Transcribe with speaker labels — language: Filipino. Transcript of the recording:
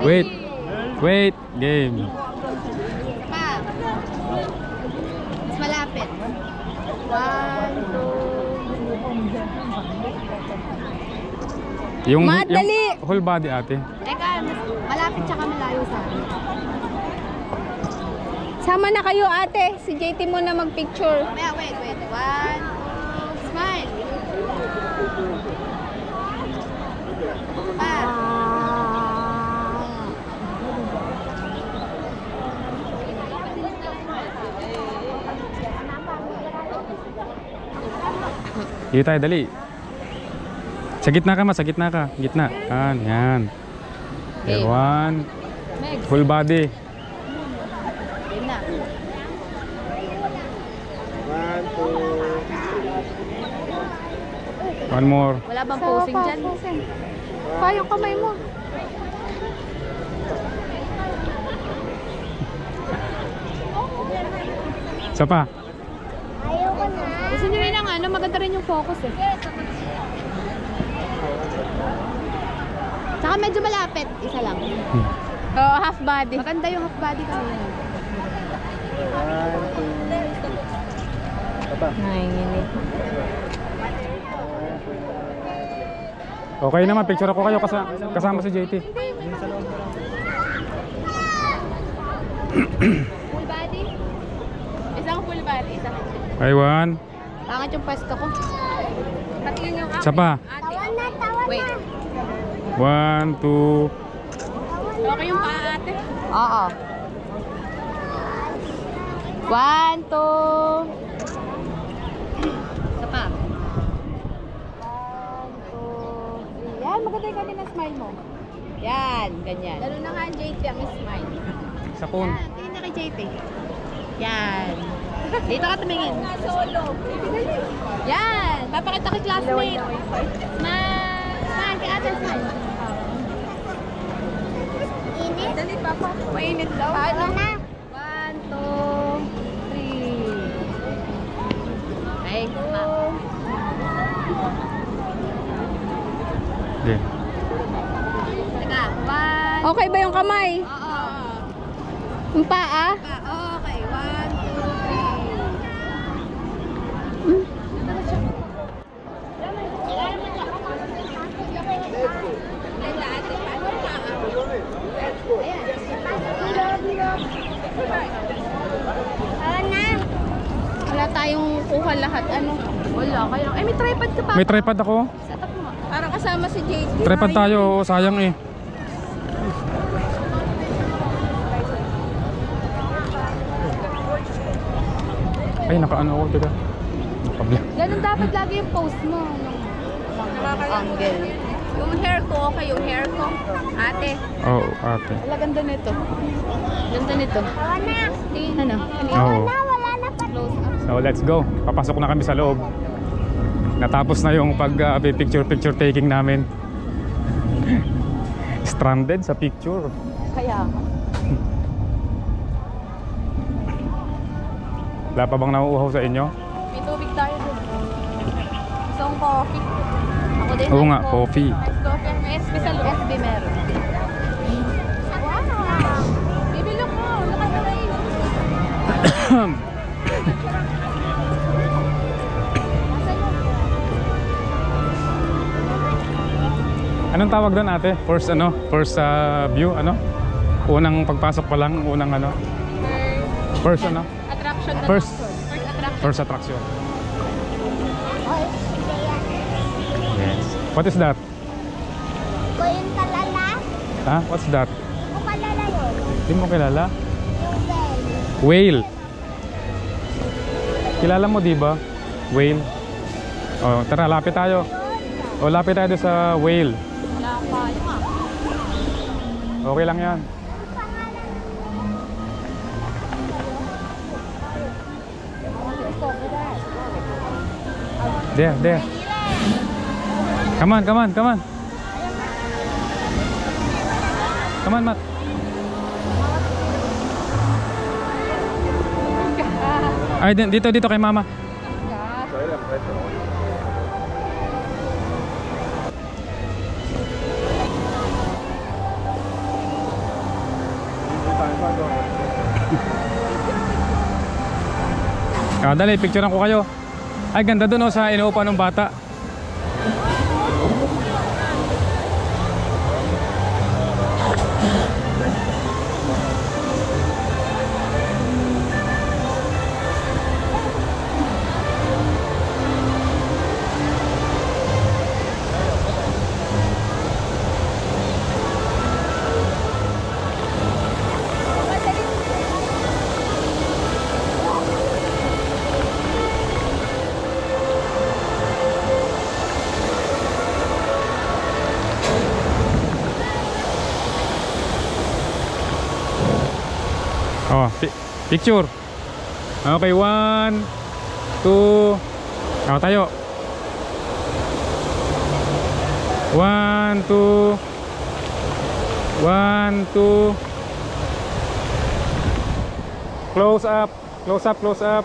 Speaker 1: Wait. Wait. Game.
Speaker 2: Pa. Mas malapit. 1, 2.
Speaker 1: Yung
Speaker 3: Madali.
Speaker 1: whole body ate.
Speaker 2: Teka, mas malapit tsaka malayo sa akin.
Speaker 3: Sama na kayo ate. Si JT muna magpicture.
Speaker 2: Mamaya, wait. 1, 2, smile. Pa.
Speaker 1: Dito tayo, dali. Sa gitna ka, sa gitna ka. Gitna. Yan. Okay,
Speaker 2: Okay.
Speaker 1: 1.
Speaker 2: Meg.
Speaker 1: Full body.
Speaker 2: Game na.
Speaker 1: 1 more.
Speaker 2: Wala bang posing dyan?
Speaker 3: Pa yung kamay mo.
Speaker 1: Isa pa.
Speaker 2: Gusto nyo rin ang ano, maganda rin yung focus eh. Tsaka medyo malapit, isa lang.
Speaker 3: Oh, half body.
Speaker 2: Maganda yung half body kasi.
Speaker 3: Nanginginig.
Speaker 1: Okay naman, picture ako kayo kasama si JT.
Speaker 2: Full body? Isang full body, isa.
Speaker 1: Okay, 1.
Speaker 2: Pangat yung pwesto ko. Patingin yung
Speaker 1: Isa pa.
Speaker 2: ate. Wait.
Speaker 1: 1, 2.
Speaker 2: Okay yung paa ate? Oo. 1, 2. Isa pa. 1, 2, 3. Yan, maganda yung kanina smile mo. Yan, ganyan. Lalo na nga ang JT ang smile.
Speaker 1: Sa kun.
Speaker 2: Yan, tingin na kay JT. Yan. Dito ka tumingin. Solo. Yan. Papakita kay classmate. Smile. Smile kay ate, smile. Init? Dali, papa. Mainit daw. Paano na? 1, 2, 3. Okay, ma.
Speaker 1: Okay.
Speaker 2: Teka, 1.
Speaker 3: Okay ba yung kamay?
Speaker 2: Oo.
Speaker 3: Yung paa?
Speaker 2: Okay, 1, 2, 3.
Speaker 3: Wala tayong kuha lahat. Ano?
Speaker 2: Wala, kaya. Ay, may tripod ka pa.
Speaker 1: May tripod ako.
Speaker 2: Set up mo.
Speaker 3: Parang kasama si JT.
Speaker 1: Tripod tayo, sayang eh. Ay, nakaano ako, teka. Nakabla.
Speaker 2: Ganun dapat lagi yung post mo. Angle. Yung hair ko, okay yung hair ko. Ate,
Speaker 1: Oo, ate.
Speaker 2: wala ganda nito. Ganda nito. Ano?
Speaker 1: Oo.
Speaker 2: Close up.
Speaker 1: So, let's go. Papasok na kami sa loob. Natapos na yung picture taking namin. Stranded sa picture.
Speaker 2: Kaya,
Speaker 1: Wala pa bang nauuhaw sa inyo?
Speaker 2: may tubig tayo dun. Gusto kong coffee. Ako din.
Speaker 1: Oo
Speaker 2: ice
Speaker 1: nga, coffee.
Speaker 2: Ice coffee. May SB sa loob. SB meron. Wow! Bibilo ko. Nakataway.
Speaker 1: Anong tawag doon ate? First view ano? Unang pagpasok pa lang, unang ano? First ano?
Speaker 2: Attraction na
Speaker 1: First.
Speaker 2: lang. First attraction.
Speaker 1: First attraction. Yes. What is that? Ha? What's that? Hindi mo kilala? Whale. Kilala mo di ba? Whale. Oh, tara, lapit tayo. Oh, lapit tayo doon sa whale.
Speaker 2: Wala pa. Yung nga.
Speaker 1: Okay lang 'yan. There. Come on. Come on, Matt. Ay, dito kay mama. Dali, picturean ko kayo. Ay, ganda dun oh, sa inuupa ng bata. Oh, picture. Okay, 1, 2. Tayo. 1, 2. 1, 2. Close up. Close up, close up.